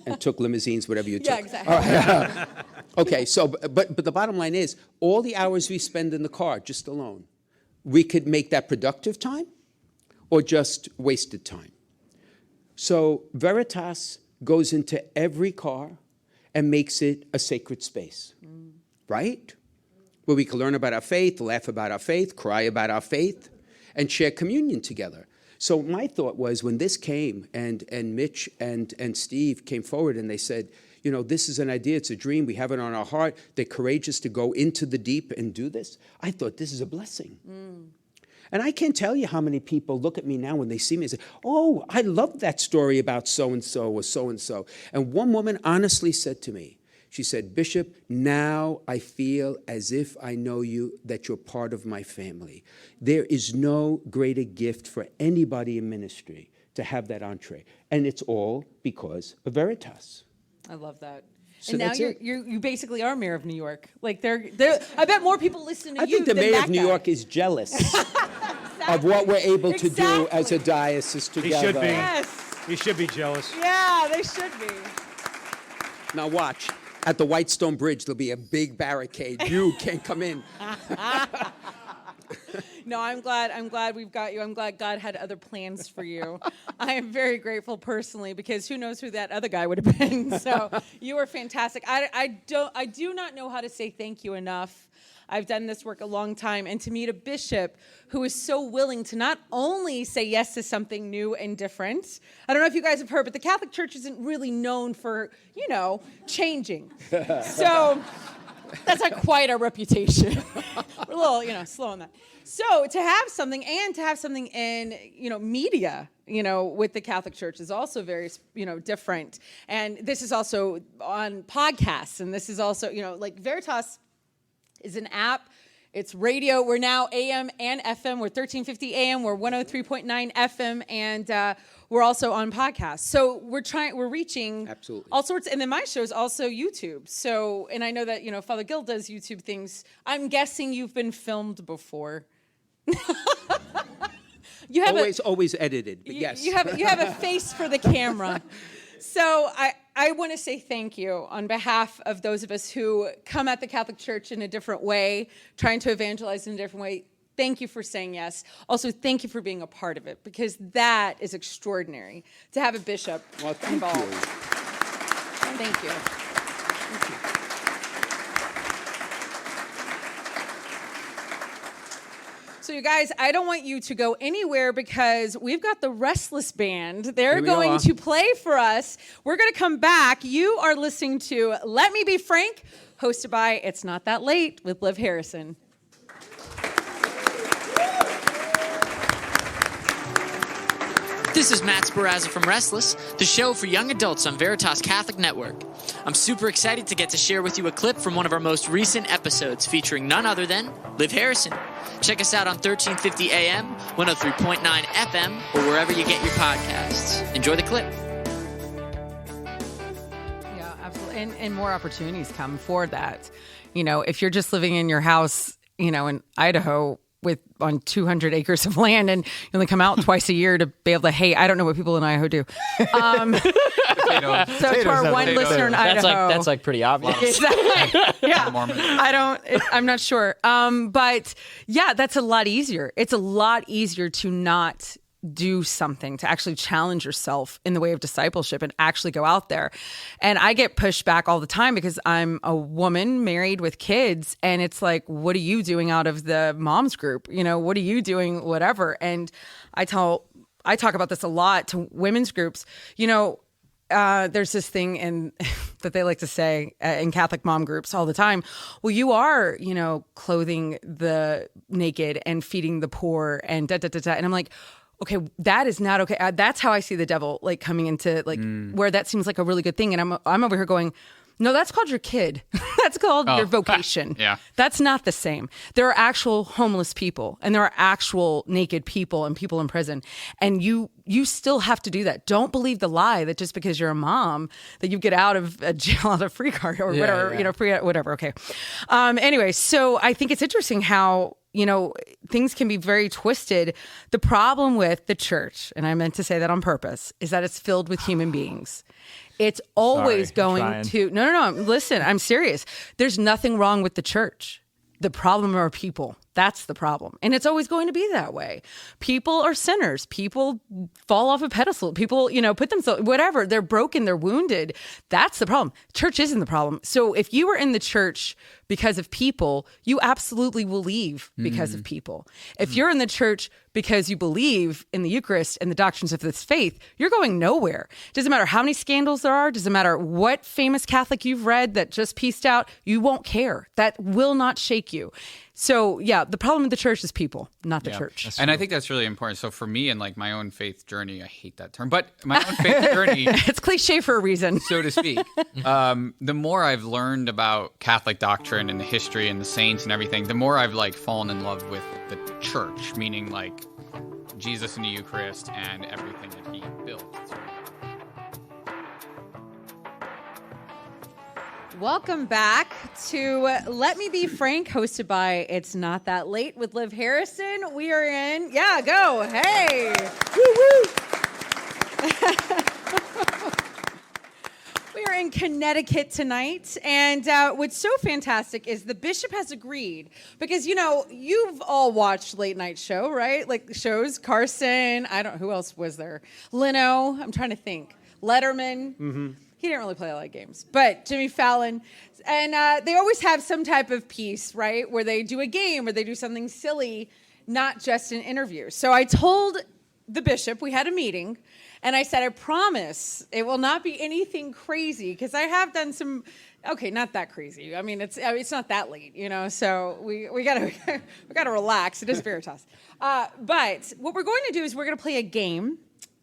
and took limousines, whatever you took. Yeah, exactly. All right. Okay, so, but the bottom line is, all the hours we spend in the car, just alone, we could make that productive time or just wasted time. So Veritas goes into every car and makes it a sacred space, right? Where we can learn about our faith, laugh about our faith, cry about our faith, and share communion together. So my thought was when this came and Mitch and Steve came forward and they said, you know, this is an idea, it's a dream, we have it on our heart, they're courageous to go into the deep and do this, I thought this is a blessing. And I can't tell you how many people look at me now when they see me and say, oh, I love that story about so-and-so or so-and-so. And one woman honestly said to me, she said, Bishop, now I feel as if I know you, that you're part of my family. There is no greater gift for anybody in ministry to have that entree. And it's all because of Veritas. I love that. So and now that's it. you basically are mayor of New York. Like they're I bet more people listen to I you think the than mayor that of New guy. York is jealous of what we're able to do as a diocese He together. should be. Yes. He should be jealous. Yeah, they should be. Now watch. At the Whitestone Bridge, there'll be a big barricade. You can't come in. No, I'm glad we've got you. I'm glad God had other plans for you. I am very grateful personally because who knows who that other guy would have been. So you are fantastic. I do not know how to say thank you enough. I've done this work a long time, and to meet a bishop who is so willing to not only say yes to something new and different. I don't know if you guys have heard, but the Catholic Church isn't really known for, changing. So that's not quite our reputation. We're a little, slow on that. So to have something in, media, with the Catholic Church is also very, different. And this is also on podcasts, and this is also, like Veritas is an app. It's radio. We're now AM and FM. We're 1350 AM. We're 103.9 FM, and we're also on podcasts. So we're reaching Absolutely all sorts. And then my show is also YouTube. So, and I know that Father Gil does YouTube things. I'm guessing you've been filmed before. You have always edited, but yes. You have a face for the camera. So I want to say thank you on behalf of those of us who come at the Catholic Church in a different way, trying to evangelize in a different way. Thank you for saying yes. Also, thank you for being a part of it, because that is extraordinary to have a bishop involved. Thank you. So you guys, I don't want you to go anywhere because we've got the Restless Band. They're going to play for us. We're going to come back. You are listening to Let Me Be Frank, hosted by It's Not That Late with Liv Harrison. This is Matt Sparazza from Restless, the show for young adults on Veritas Catholic Network. I'm super excited to get to share with you a clip from one of our most recent episodes featuring none other than Liv Harrison. Check us out on 1350 AM, 103.9 FM, or wherever you get your podcasts. Enjoy the clip. Yeah, absolutely. And more opportunities come for that. If you're just living in your house, in Idaho on 200 acres of land, and you only come out twice a year to be able to hate. I don't know what people in Idaho do. So to our one listener in Idaho, That's like pretty obvious. Exactly. Yeah. I'm not sure. But yeah, that's a lot easier. It's a lot easier to not do something, to actually challenge yourself in the way of discipleship and actually go out there. And I get pushed back all the time because I'm a woman married with kids, and it's like, what are you doing out of the moms group? What are you doing? Whatever. And I talk about this a lot to women's groups. There's this thing that they like to say in Catholic mom groups all the time. Well, you are, clothing the naked and feeding the poor and da da da da. And I'm like, okay, that is not okay. That's how I see the devil, like coming into where that seems like a really good thing. And I'm over here going, no, that's called your kid. That's called your vocation. Yeah. That's not the same. There are actual homeless people, and there are actual naked people and people in prison. And you still have to do that. Don't believe the lie that just because you're a mom that you get out of jail on a free card or whatever, free whatever. Okay. Anyway, so I think it's interesting how things can be very twisted. The problem with the church, and I meant to say that on purpose, is that it's filled with human beings. It's always going to... No. Listen, I'm serious. There's nothing wrong with the church. The problem are people. That's the problem. And it's always going to be that way. People are sinners. People fall off a pedestal. People, put themselves, whatever. They're broken. They're wounded. That's the problem. Church isn't the problem. So if you were in the church because of people, you absolutely will leave because of people. If you're in the church because you believe in the Eucharist and the doctrines of this faith, you're going nowhere. Doesn't matter how many scandals there are. Doesn't matter what famous Catholic you've read that just pieced out. You won't care. That will not shake you. So yeah, the problem with the church is people, not the church. And I think that's really important. So for me and my own faith journey, I hate that term, but my own faith journey, it's cliche for a reason, so to speak. The more I've learned about Catholic doctrine and the history and the saints and everything, the more I've fallen in love with the church, meaning Jesus and the Eucharist and everything that he built. Welcome back to Let Me Be Frank, hosted by It's Not That Late with Liv Harrison. We are in, go, hey. Woo-woo. We are in Connecticut tonight, and what's so fantastic is the bishop has agreed, because, you've all watched late night show, right? Like shows, Carson, who else was there? Leno, I'm trying to think. Letterman. Mm-hmm. He didn't really play a lot of games, but Jimmy Fallon. And they always have some type of piece, right, where they do a game or they do something silly, not just an interview. So I told the bishop, we had a meeting, and I said, I promise it will not be anything crazy, because I have done some, not that crazy. I mean, it's not that late, so we gotta relax. It is Veritas. But what we're going to do is we're going to play a game.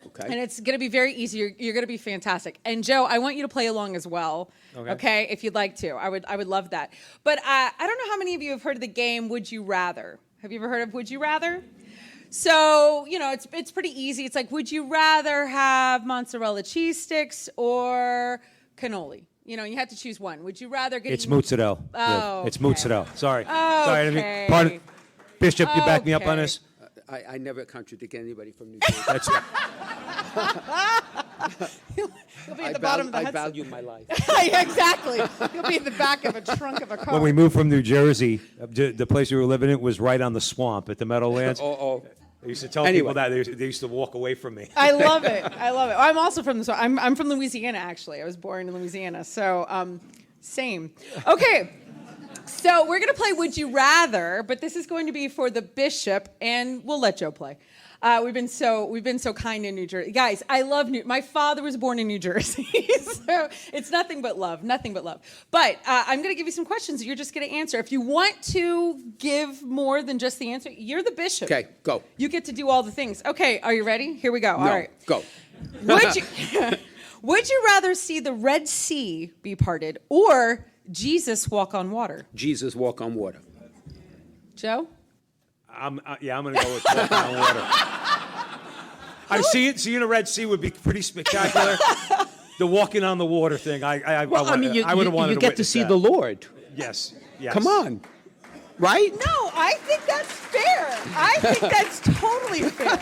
Okay. And it's going to be very easy. You're going to be fantastic. And Joe, I want you to play along as well. Okay? If you'd like to. I would love that. But I don't know how many of you have heard of the game Would You Rather. Have you ever heard of Would You Rather? So, it's pretty easy. It's like, would you rather have mozzarella cheese sticks or cannoli? You have to choose one. Would you rather get... It's mozzarella. Oh, It's mozzarella. Sorry. Oh, Sorry. okay. Pardon. Bishop, you back me up on this? I never contradict anybody from New Jersey. That's right. You'll be at the bottom of the I Hudson. value my life. Yeah, exactly. You'll be in the back of a trunk of a car. When we moved from New Jersey, the place we were living in was right on the swamp at the Meadowlands. Oh. I used to tell people that. They used to walk away from me. I love it. I'm also from the swamp. I'm from Louisiana, actually. I was born in Louisiana. So, same. Okay. So we're going to play Would You Rather, but this is going to be for the bishop, and we'll let Joe play. We've been so kind in New Jersey. Guys, I love my father was born in New Jersey, so it's nothing but love. But I'm going to give you some questions. You're just going to answer. If you want to give more than just the answer, you're the bishop. Okay, go. You get to do all the things. Okay, are you ready? Here we go. No, all right. Go. Would you rather see the Red Sea be parted or Jesus walk on water? Jesus walk on water. Joe? I'm going to go with walking on water. Seeing a Red Sea would be pretty spectacular. The walking on the water thing, I would have wanted to you get to see the Lord. Yes. Come on. right? No, I think that's fair. I think that's totally fair.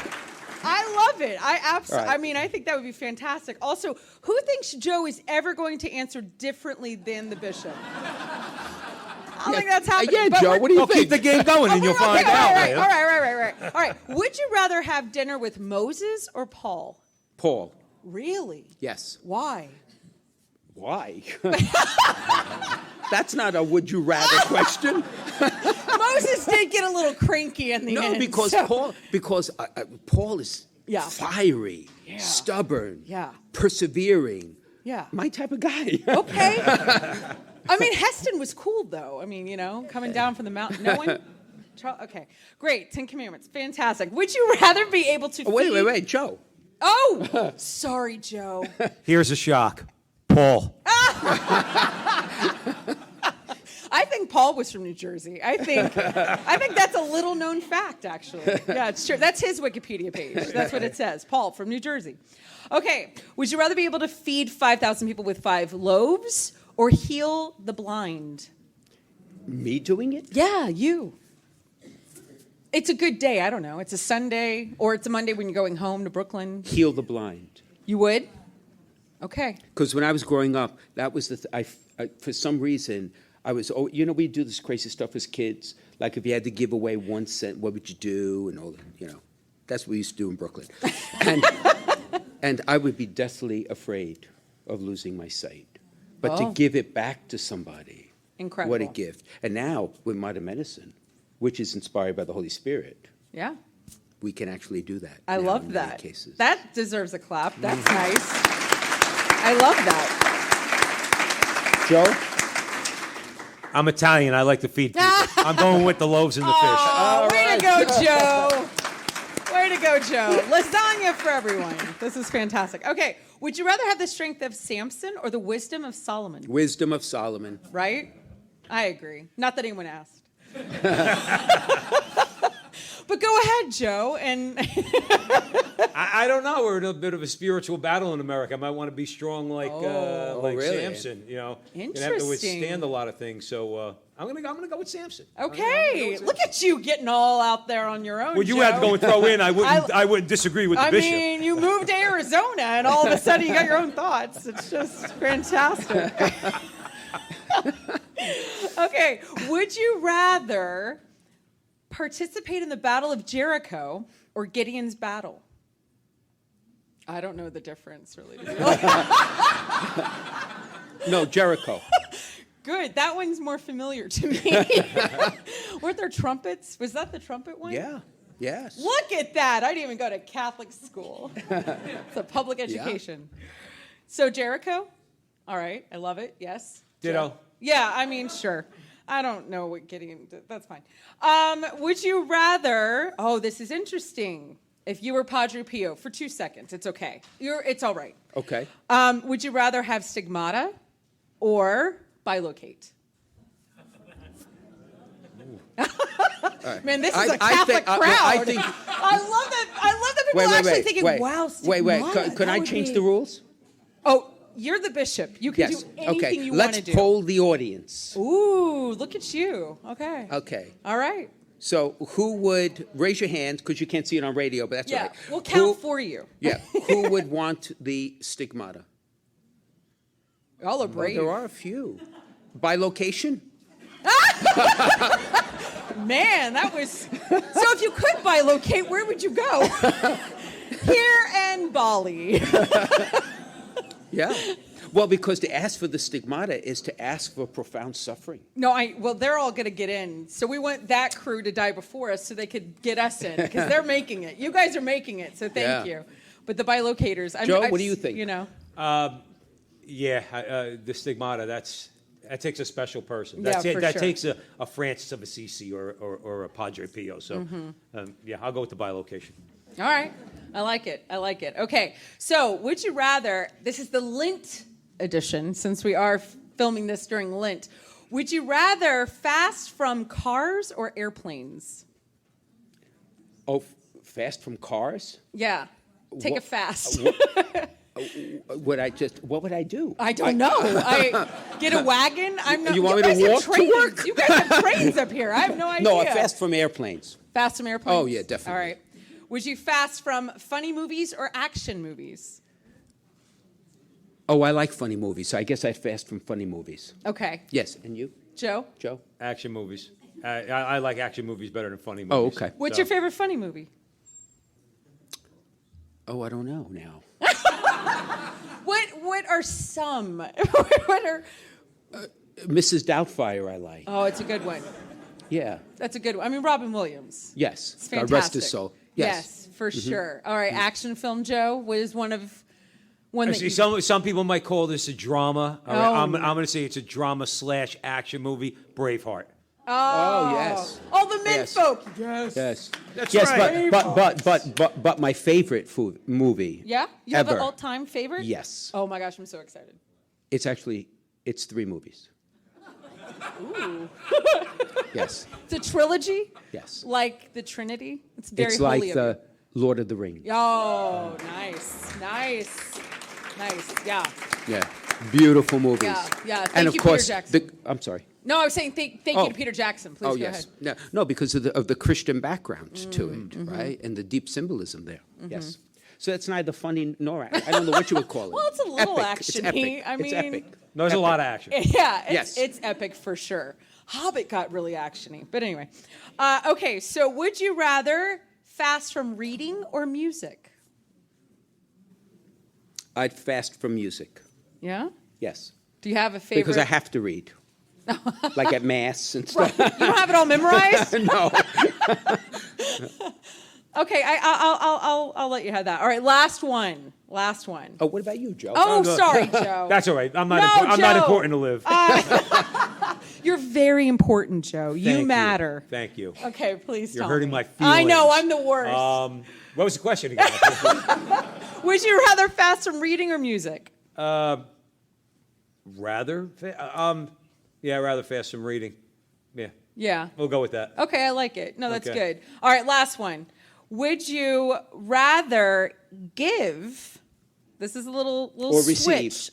I love it. I absolutely. Right. I mean, I think that would be fantastic. Also, who thinks Joe is ever going to answer differently than the bishop? I don't think that's happening. Yeah, but Joe, we're- what do you Well, think? keep the game going, and you'll Okay, find all out. right, man. all right. Would you rather have dinner with Moses or Paul? Paul, Really? yes. Why? Why? That's not a would you rather question. Moses did get a little cranky in the end. No, because so- Paul is Yeah. fiery, stubborn, Yeah. persevering. Yeah. My type of guy. Okay. I mean, Heston was cool, though. I mean, coming down from the mountain. No one? Okay. Great. 10 Commandments. Fantastic. Would you rather be able to feed... Wait, Joe. Oh! Sorry, Joe. Here's a shock. Paul. I think Paul was from New Jersey. I think that's a little known fact, actually. Yeah, it's true. That's his Wikipedia page. That's what it says. Paul from New Jersey. Okay. Would you rather be able to feed 5,000 people with 5 loaves or heal the blind? Me doing it? Yeah, you. It's a good day. I don't know. It's a Sunday or it's a Monday when you're going home to Brooklyn. Heal the blind. You would? Okay. Because when I was growing up, that was I for some reason, I was, we do this crazy stuff as kids. Like if you had to give away 1 cent, what would you do? And all that, That's what we used to do in Brooklyn. And I would be deathly afraid of losing my sight. But to give it back to somebody, Incredible. what a gift. And now with modern medicine, which is inspired by the Holy Spirit, Yeah. we can actually do that. I now love in that. many cases. That deserves a clap. That's nice. I love that. Joe? I'm Italian. I like to feed people. I'm going with the loaves and the fish. Oh, way to go, Joe. Way to go, Joe. Lasagna for everyone. This is fantastic. Okay, would you rather have the strength of Samson or the wisdom of Solomon? Wisdom of Solomon. Right? I agree. Not that anyone asked. But go ahead, Joe, and I don't know. We're in a bit of a spiritual battle in America. I might want to be strong like really? Samson. You're gonna have to Interesting. withstand a lot of things. So I'm gonna go with Samson. okay. Look at you getting all out there on your own. Well, you Joe. had to go and throw in. I wouldn't disagree with the I bishop. mean, you moved to Arizona, and all of a sudden you got your own thoughts. It's just fantastic. Okay, would you rather participate in the Battle of Jericho or Gideon's battle? I don't know the difference, really. No, Jericho. Good, that one's more familiar to me. Weren't there trumpets? Was that the trumpet one? Yeah. Yes. Look at that. I didn't even go to Catholic school. It's a public education. So Jericho? All right. I love it. Yes. Ditto. Joe? Yeah, I mean, sure. I don't know what Gideon did. That's fine. Would you rather... Oh, this is interesting. If you were Padre Pio for 2 seconds, it's okay. It's all right. Okay. Would you rather have stigmata or bilocate? Man, this is a Catholic crowd. I think. I love that people are actually thinking, wow, stigmata. Wait. Could I change the rules? Oh, you're the bishop. You can Yes. do anything Okay. you want to do. Let's poll the audience. Ooh, look at you. Okay. Okay. All right. So who would raise your hand because you can't see it on radio, but that's all Yeah, right. we'll count for you. Yeah. Who would want the stigmata? Y'all are Well, brave. there are a few. By location? Man, that was... So if you could bilocate, where would you go? Here and Bali. Yeah. Well, because to ask for the stigmata is to ask for profound suffering. No, well, they're all going to get in. So we want that crew to die before us so they could get us in because they're making it. You guys are making it, so thank you. But the bilocators... Joe, what do you think? The stigmata. That takes a special person. Yeah, That's it. for That sure. takes a Francis of Assisi or a Padre Pio. So, I'll go with the bilocation. All right. I like it. Okay. So would you rather... This is the Lent edition, since we are filming this during Lent. Would you rather fast from cars or airplanes? Oh, fast from cars? Yeah. Take a What- fast. What would I do? I don't know. I get a wagon. I'm not. You want me guys to have walk to trains. work? You guys have trains up here. I have no idea. No, I fast from airplanes. Fast from airplanes? Oh, yeah, definitely. All right. Would you fast from funny movies or action movies? Oh, I like funny movies, so I guess I fast from funny movies. Okay. Yes, and you, Joe? Joe? Action movies. I like action movies better than funny Oh, movies. okay. What's your favorite funny movie? Oh, I don't know now. What are some? What are? Mrs. Doubtfire I like. Oh, it's a good one. Yeah. That's a good one. I mean, Robin Williams. Yes. It's God fantastic. rest his soul. Yes. for sure. All right, action film, Joe, was one that See, you... some people might call this a drama. All right, Oh. I'm going to say it's a drama / action movie. Braveheart. Oh, yes. Oh, the men Yes. folk. Yes. Yes. That's yes, right. but my favorite movie. Yeah? You have ever. an all-time favorite? Yes. Oh my gosh, I'm so excited. It's 3 movies. Ooh. Yes. It's a trilogy? Yes. Like the Trinity? It's very It's holy like of the Lord of the Rings. you. Oh, nice. Yeah. Yeah. Beautiful movies. Yeah. And Thank of you, course, Peter Jackson. I'm sorry. No, I was saying thank you Oh. to Peter Jackson. Please Oh, go yes. ahead. No, because of the Christian background to it, right? And the deep symbolism there. Yes. So it's neither funny nor I don't know what you would call it. Well, it's a little Epic. It's action-y. epic. I It's mean- epic. There's a lot of action. Yeah, Yes. it's epic for sure. Hobbit got really actiony. But anyway. Okay, so would you rather fast from reading or music? I'd fast from music. Yeah? Yes. Do you have a favorite? Because I have to read. Like at Mass and stuff. You don't have it all memorized? No. Okay, I'll let you have that. All right, last one. Oh, what about you, Joe? Oh, sorry, Joe. That's all right. I'm not, No, I'm not Joe. important to live. You're very important, Joe. Thank You matter. Thank you. Okay, please You're tell hurting me. my feelings. I know, I'm the worst. What was the question again? Would you rather fast from reading or music? Rather fast from reading. Yeah, Yeah. we'll go with that. Okay, I like it. No, that's Okay. good. All right, last one. Would you rather give? This is a little Or receive. switch.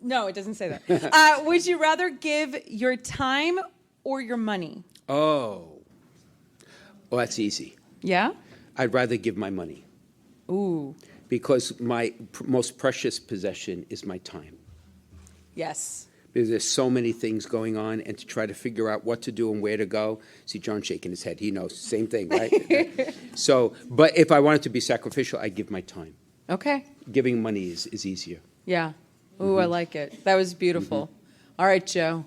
No, it doesn't say that. Would you rather give your time or your money? Oh. Well, that's easy. Yeah? I'd rather give my money. Ooh. Because my most precious possession is my time. Yes. Because there's so many things going on, and to try to figure out what to do and where to go. See, John's shaking his head. He knows. Same thing, right? But if I wanted to be sacrificial, I'd give my time. Okay. Giving money is easier. Yeah. Ooh, I like it. That was beautiful. All right, Joe.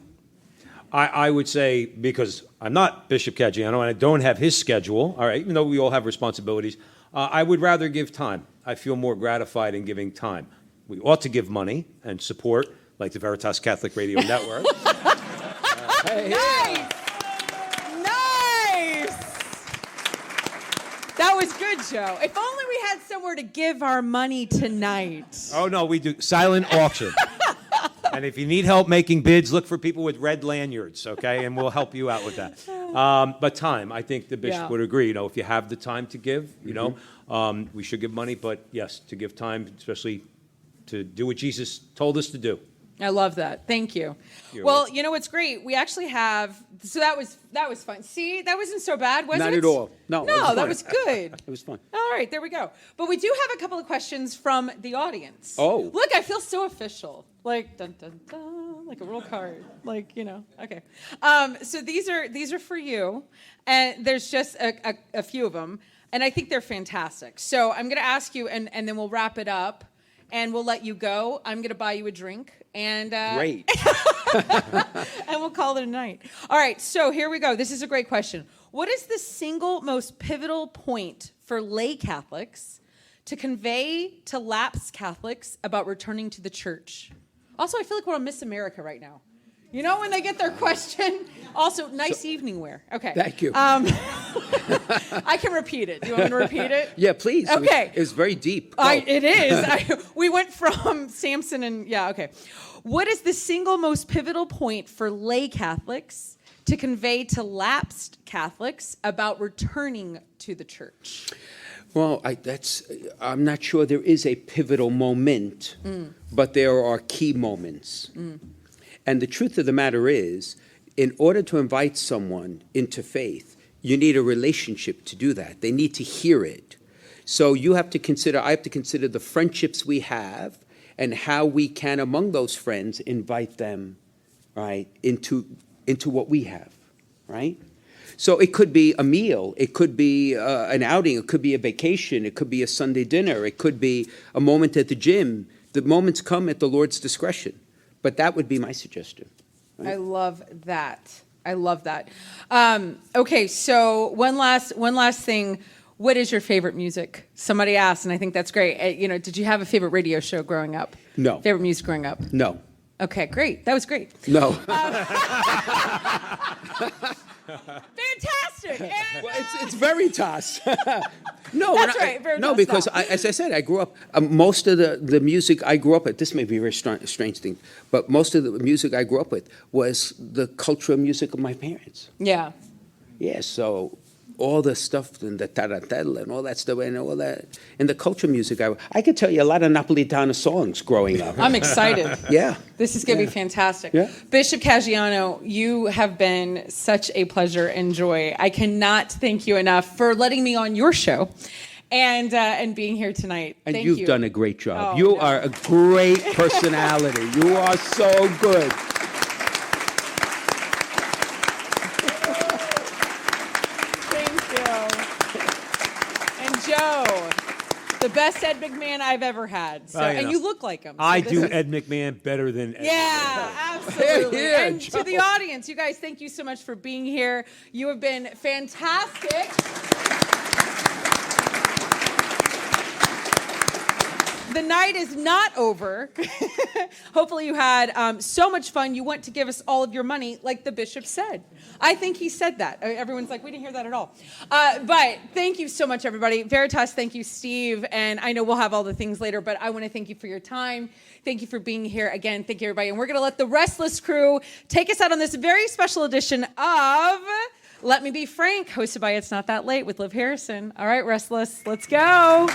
I would say, because I'm not Bishop Caggiano and I don't have his schedule, all right, even though we all have responsibilities, I would rather give time. I feel more gratified in giving time. We ought to give money and support, like the Veritas Catholic Radio Network. Nice! Nice! That was good, Joe. If only we had somewhere to give our money tonight. Oh, no, we do silent auction. And if you need help making bids, look for people with red lanyards, okay? And we'll help you out with that. But time, I think the bishop Yeah. would agree. You know, if you have the time to give, you know, we should give money. But yes, to give time, especially to do what Jesus told us to do. I love that. Thank you. You're Well, welcome. you know what's great? We actually have. So that was fun. See, that wasn't so bad, was it? Not at all. No, it was that fun. was good. It was fun. All right, there we go. But we do have a couple of questions from the audience. Oh. Look, I feel so official. Like dun dun dun, like a real card. Like, you know. Okay. So these are for you, and there's just a few of them, and I think they're fantastic. So I'm going to ask you, and then we'll wrap it up, and we'll let you go. I'm going to buy you a drink, and Great. and we'll call it a night. All right, so here we go. This is a great question. What is the single most pivotal point for lay Catholics to convey to lapsed Catholics about returning to the church? Also, I feel like we're on Miss America right now. You know, when they get their question. Also, nice evening wear. Okay. Thank you. I can repeat it. Do you want me to repeat it? Yeah, please. Okay. It was very deep. Go. It is. We went from Samson and, yeah, okay. What is the single most pivotal point for lay Catholics to convey to lapsed Catholics about returning to the church? Well, I'm not sure there is a pivotal moment, but there are key moments. And the truth of the matter is, in order to invite someone into faith, you need a relationship to do that. They need to hear it. So I have to consider the friendships we have and how we can, among those friends, invite them, right, into what we have, right? So it could be a meal, it could be an outing, it could be a vacation, it could be a Sunday dinner, it could be a moment at the gym. The moments come at the Lord's discretion. But that would be my suggestion. Right? I love that. I love that. Okay, so one last thing. What is your favorite music? Somebody asked, and I think that's great. Did you have a favorite radio show growing up? No. Favorite music growing up? No. Okay, great. That was great. No. Fantastic. And, Well, it's Veritas. No, That's right, Veritas no, because now. as I said, I grew up. Most of the music I grew up with. This may be a very strange thing, but most of the music I grew up with was the cultural music of my parents. yeah. Yeah, so all the stuff and the tarantella and all that stuff and all that, and the culture music. I could tell you a lot of Napolitana songs growing up. I'm excited. Yeah. This is going to be fantastic. Yeah. Bishop Caggiano, you have been such a pleasure and joy. I cannot thank you enough for letting me on your show and being here tonight. And Thank you've you. done a great job. Oh, You no. are a great personality. You are so good. Thank you. And Joe, the best Ed McMahon I've ever had. So, and you look like him. So I this do is- Ed McMahon better than Ed. Yeah, absolutely. Yeah, And to the audience, you guys, thank you so much for being here. You have been fantastic. The night is not over. Hopefully you had so much fun. You went to give us all of your money, like the bishop said. I think he said that. Everyone's like, we didn't hear that at all. But thank you so much, everybody. Veritas, thank you, Steve. And I know we'll have all the things later, but I want to thank you for your time. Thank you for being here. Again, thank you, everybody. And we're going to let the Restless crew take us out on this very special edition of Let Me Be Frank, hosted by It's Not That Late with Liv Harrison. All right, Restless, let's go.